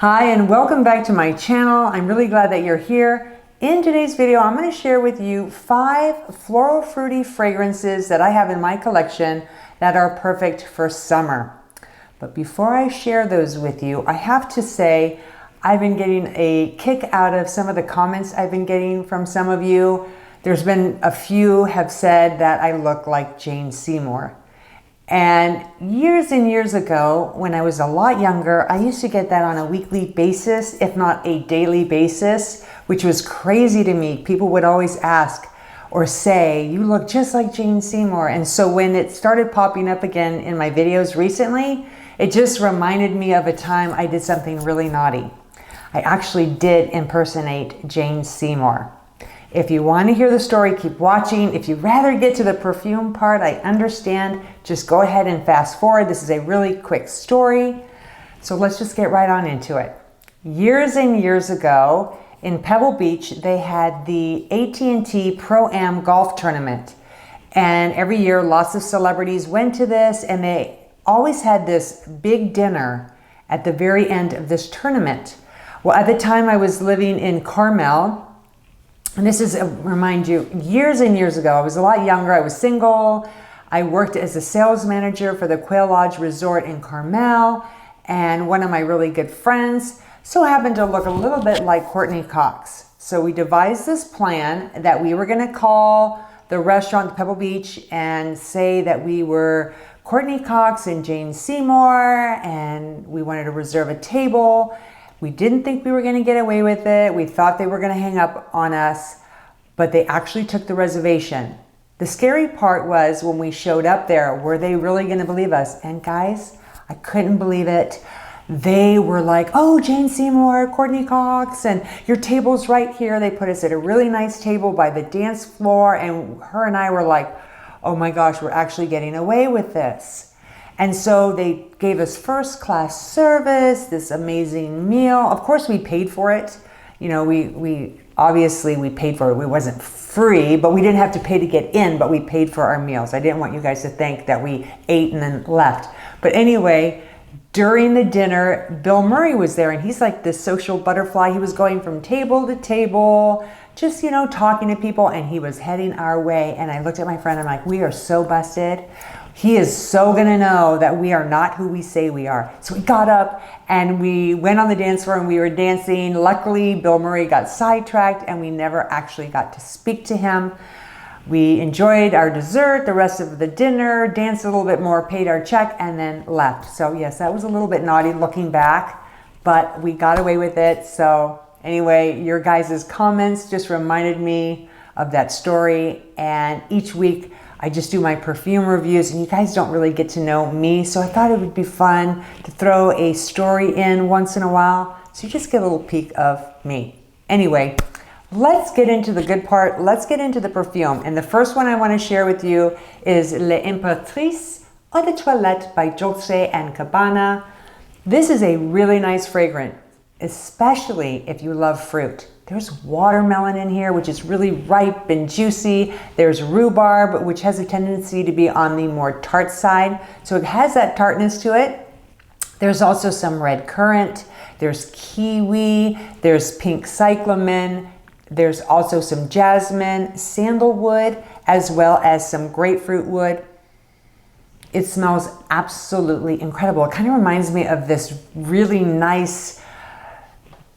Hi and welcome back to my channel. I'm really glad that you're here. In today's video, I'm going to share with you 5 floral fruity fragrances that I have in my collection that are perfect for summer. But before I share those with you, I have to say I've been getting a kick out of some of the comments I've been getting from some of you. There's been a few have said that I look like Jane Seymour. And years ago, when I was a lot younger, I used to get that on a weekly basis, if not a daily basis, which was crazy to me. People would always ask or say, you look just like Jane Seymour. And so when it started popping up again in my videos recently, it just reminded me of a time I did something really naughty. I actually did impersonate Jane Seymour. If you want to hear the story, keep watching. If you'd rather get to the perfume part, I understand. Just go ahead and fast forward. This is a really quick story. So let's just get right on into it. Years and years ago in Pebble Beach, they had the AT&T Pro-Am golf tournament. And every year, lots of celebrities went to this, and they always had this big dinner at the very end of this tournament. Well, at the time I was living in Carmel, and this is, remind you, years and years ago. I was a lot younger. I was single. I worked as a sales manager for the Quail Lodge Resort in Carmel. And one of my really good friends so happened to look a little bit like Courtney Cox. So we devised this plan that we were going to call the restaurant Pebble Beach and say that we were Courtney Cox and Jane Seymour, and we wanted to reserve a table. We didn't think we were going to get away with it. We thought they were going to hang up on us, but they actually took the reservation. The scary part was when we showed up there, were they really going to believe us? And guys, I couldn't believe it. They were like, oh, Jane Seymour, Courtney Cox, and your table's right here. They put us at a really nice table by the dance floor, and her and I were like, oh my gosh, we're actually getting away with this. And so they gave us first class service, this amazing meal. Of course, we paid for it. You know, we obviously paid for it. It wasn't free, but we didn't have to pay to get in, but we paid for our meals. I didn't want you guys to think that we ate and then left. But anyway, during the dinner, Bill Murray was there, and he's like this social butterfly. He was going from table to table, just, you know, talking to people, and he was heading our way. And I looked at my friend, I'm like, we are so busted. He is so gonna know that we are not who we say we are. So we got up and we went on the dance floor and we were dancing. Luckily, Bill Murray got sidetracked and we never actually got to speak to him. We enjoyed our dessert, the rest of the dinner, danced a little bit more, paid our check, and then left. So yes, that was a little bit naughty looking back, but we got away with it. So anyway, your guys' comments just reminded me of that story, and each week I just do my perfume reviews, and you guys don't really get to know me, so I thought it would be fun to throw a story in once in a while, so you just get a little peek of me. Anyway, let's get into the good part. Let's get into the perfume, and the first one I want to share with you is L'Impératrice Eau de Toilette by Dolce and Gabanna. This is a really nice fragrance, especially if you love fruit. There's watermelon in here, which is really ripe and juicy. There's rhubarb, which has a tendency to be on the more tart side. So it has that tartness to it. There's also some red currant. There's kiwi. There's pink cyclamen. There's also some jasmine, sandalwood, as well as some grapefruit wood. It smells absolutely incredible. It kind of reminds me of this really nice,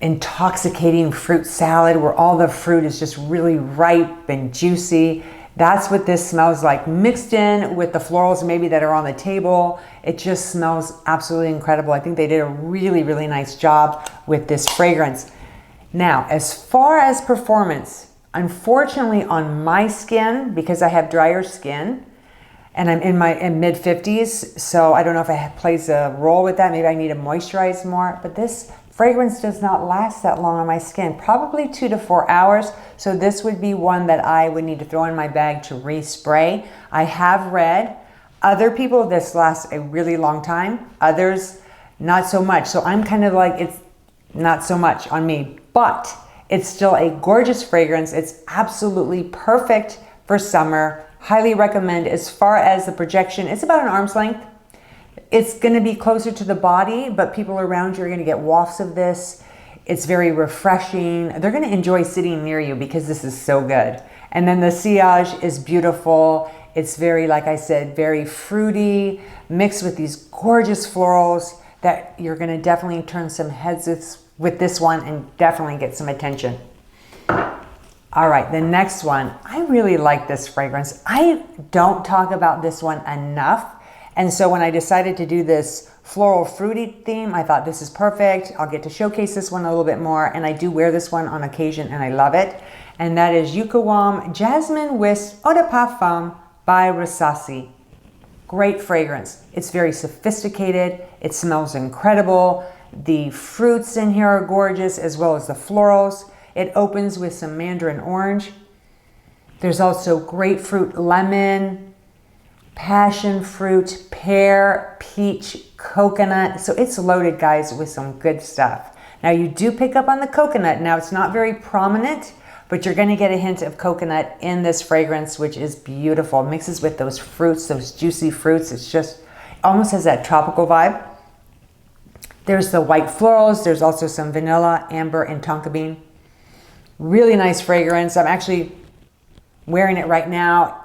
intoxicating fruit salad where all the fruit is just really ripe and juicy. That's what this smells like, mixed in with the florals maybe that are on the table. It just smells absolutely incredible. I think they did a really nice job with this fragrance. Now, as far as performance, unfortunately on my skin, because I have drier skin and I'm in my mid 50s, so I don't know if it plays a role with that. Maybe I need to moisturize more, but this fragrance does not last that long on my skin, probably 2 to 4 hours. So this would be one that I would need to throw in my bag to respray. I have read other people, this lasts a really long time, others not so much. So I'm kind of like, it's not so much on me, but it's still a gorgeous fragrance. It's absolutely perfect for summer. Highly recommend. As far as the projection, it's about an arm's length. It's going to be closer to the body, but people around you are going to get wafts of this. It's very refreshing. They're going to enjoy sitting near you because this is so good. And then the sillage is beautiful. It's very, like I said, very fruity, mixed with these gorgeous florals that you're going to definitely turn some heads with this one and definitely get some attention. All right, the next one. I really like this fragrance. I don't talk about this one enough. And so when I decided to do this floral fruity theme, I thought this is perfect. I'll get to showcase this one a little bit more. And I do wear this one on occasion and I love it. And that is LaYuqawam Jasmine Wisp Eau de Parfum by Rasasi. Great fragrance. It's very sophisticated. It smells incredible. The fruits in here are gorgeous as well as the florals. It opens with some mandarin orange. There's also grapefruit, lemon, passion fruit, pear, peach, coconut. So it's loaded, guys, with some good stuff. Now you do pick up on the coconut. Now it's not very prominent, but you're going to get a hint of coconut in this fragrance, which is beautiful. It mixes with those fruits, those juicy fruits. It's just almost has that tropical vibe. There's the white florals. There's also some vanilla, amber, and tonka bean. Really nice fragrance. I'm actually wearing it right now.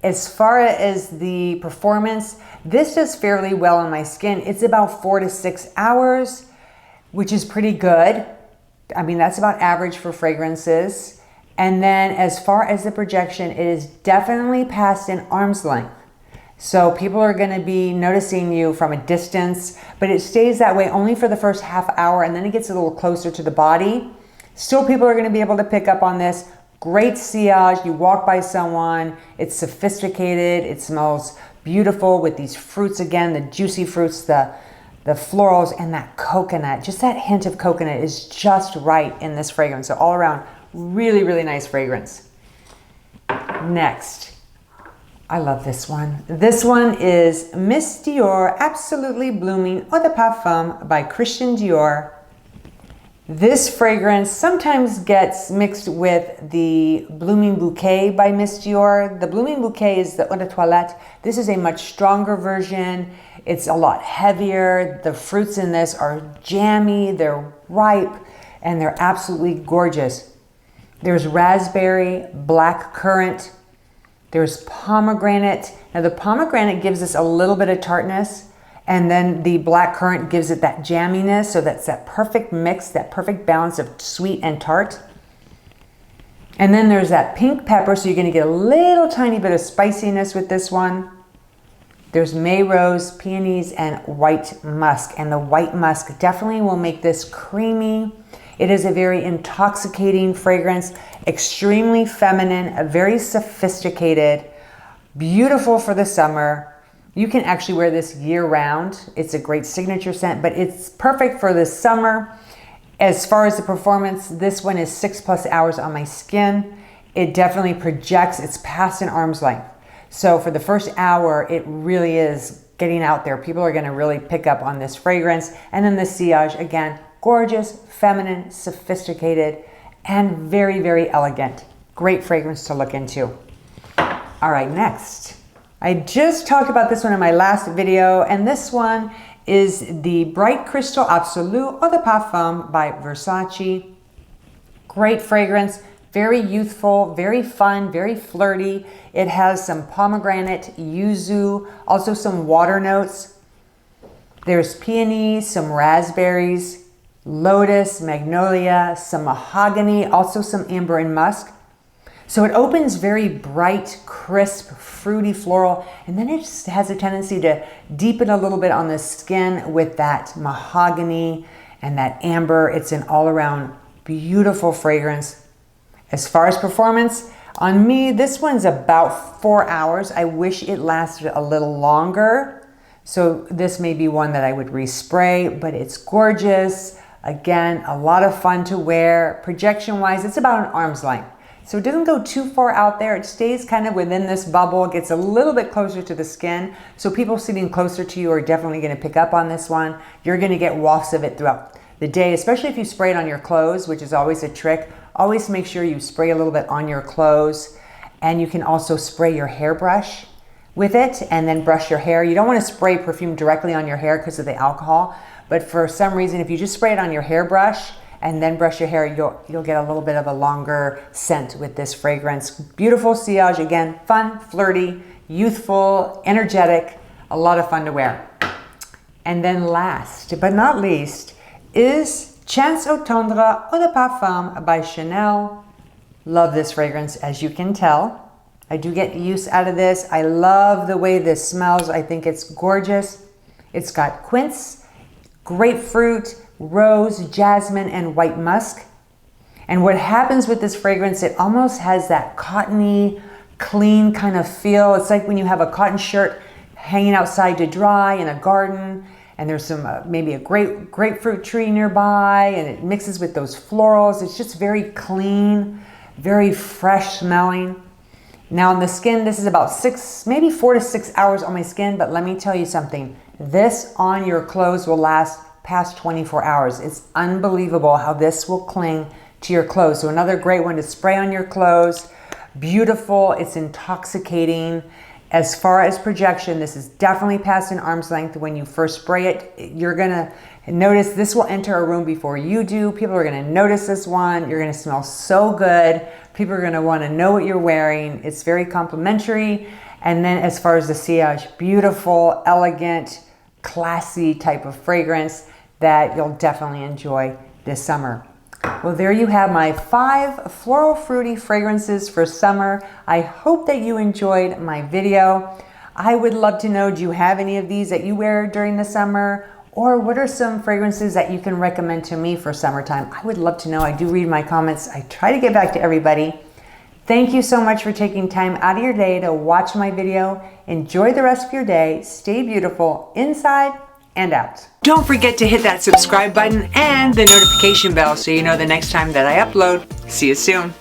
As far as the performance, this does fairly well on my skin. It's about 4 to 6 hours, which is pretty good. I mean, that's about average for fragrances. And then as far as the projection, it is definitely past an arm's length. So people are going to be noticing you from a distance, but it stays that way only for the first half hour, and then it gets a little closer to the body. Still, people are going to be able to pick up on this. Great sillage. You walk by someone. It's sophisticated. It smells beautiful with these fruits again, the juicy fruits, the florals, and that coconut. Just that hint of coconut is just right in this fragrance. So all around, really, really nice fragrance. Next, I love this one. This one is Miss Dior Absolutely Blooming Eau de Parfum by Christian Dior. This fragrance sometimes gets mixed with the Blooming Bouquet by Miss Dior. The Blooming Bouquet is the eau de toilette. This is a much stronger version. It's a lot heavier. The fruits in this are jammy, they're ripe, and they're absolutely gorgeous. There's raspberry, black currant, there's pomegranate. Now the pomegranate gives us a little bit of tartness, and then the black currant gives it that jamminess. So that's that perfect mix, that perfect balance of sweet and tart. And then there's that pink pepper. So you're going to get a little tiny bit of spiciness with this one. There's May Rose, peonies, and white musk. And the white musk definitely will make this creamy. It is a very intoxicating fragrance, extremely feminine, very sophisticated, beautiful for the summer. You can actually wear this year-round. It's a great signature scent, but it's perfect for the summer. As far as the performance, this one is 6+ hours on my skin. It definitely projects. It's past an arm's length. So for the first hour, it really is getting out there. People are going to really pick up on this fragrance. And then the sillage, again, gorgeous, feminine, sophisticated, and very, very elegant. Great fragrance to look into. All right, next. I just talked about this one in my last video, and this one is the Bright Crystal Absolu Eau de Parfum by Versace. Great fragrance, very youthful, very fun, very flirty. It has some pomegranate, yuzu, also some water notes. There's peonies, some raspberries, lotus, magnolia, some mahogany, also some amber and musk. So it opens very bright, crisp, fruity floral, and then it just has a tendency to deepen a little bit on the skin with that mahogany and that amber. It's an all-around beautiful fragrance. As far as performance, on me, this one's about 4 hours. I wish it lasted a little longer. So this may be one that I would respray, but it's gorgeous. Again, a lot of fun to wear. Projection-wise, it's about an arm's length. So it doesn't go too far out there. It stays kind of within this bubble. It gets a little bit closer to the skin. So people sitting closer to you are definitely going to pick up on this one. You're going to get wafts of it throughout the day, especially if you spray it on your clothes, which is always a trick. Always make sure you spray a little bit on your clothes. And you can also spray your hairbrush with it and then brush your hair. You don't want to spray perfume directly on your hair because of the alcohol, but for some reason, if you just spray it on your hairbrush and then brush your hair, you'll get a little bit of a longer scent with this fragrance. Beautiful sillage, again, fun, flirty, youthful, energetic, a lot of fun to wear. And then last but not least is Chance au Tendre Eau de Parfum by Chanel. Love this fragrance, as you can tell. I do get use out of this. I love the way this smells. I think it's gorgeous. It's got quince, grapefruit, rose, jasmine, and white musk. And what happens with this fragrance, it almost has that cottony, clean kind of feel. It's like when you have a cotton shirt hanging outside to dry in a garden, and there's some maybe a grapefruit tree nearby, and it mixes with those florals. It's just very clean, very fresh smelling. Now on the skin, this is about maybe 4 to 6 hours on my skin, but let me tell you something. This on your clothes will last past 24 hours. It's unbelievable how this will cling to your clothes. So another great one to spray on your clothes. Beautiful, it's intoxicating. As far as projection, this is definitely past an arm's length. When you first spray it, you're gonna notice this will enter a room before you do. People are gonna notice this one. You're gonna smell so good. People are gonna wanna know what you're wearing. It's very complimentary. And then as far as the sillage, beautiful, elegant, classy type of fragrance that you'll definitely enjoy this summer. Well, there you have my 5 floral fruity fragrances for summer. I hope that you enjoyed my video. I would love to know, do you have any of these that you wear during the summer? Or what are some fragrances that you can recommend to me for summertime? I would love to know. I do read my comments. I try to get back to everybody. Thank you so much for taking time out of your day to watch my video. Enjoy the rest of your day. Stay beautiful inside and out. Don't forget to hit that subscribe button and the notification bell so you know the next time that I upload. See you soon.